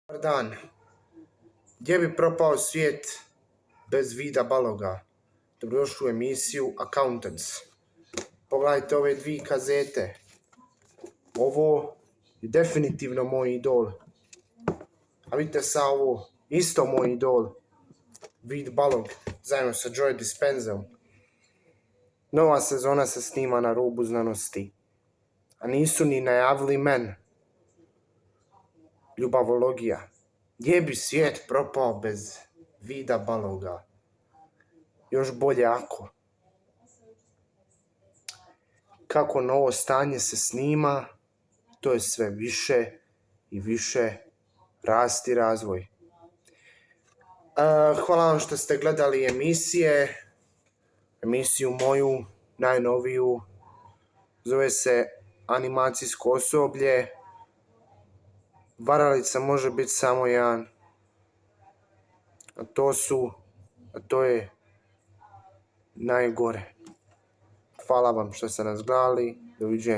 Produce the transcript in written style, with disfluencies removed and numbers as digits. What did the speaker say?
Dobar dan. Gdje bi propao svijet bez Vida Baloga? Dobrodošli u emisiju Accountants. Pogledajte ove dvije kazete. Ovo je definitivno moj idol. A vidite sa ovo, isto moj idol. Vid Balog, zajedno sa Joe Dispenzom. Nova sezona se snima na rubu znanosti. A nisu ni najavili men. Ljubavologija. Gdje bi svijet propao bez Vida Baloga? Još bolje ako. Kako novo stanje se snima, to je sve više i više rasti razvoj. Hvala vam što ste gledali emisiju moju, najnoviju, zove se Animacijsko osoblje. Varalica može biti samo jedan, a to je najgore. Hvala vam što ste nas gledali, doviđenja.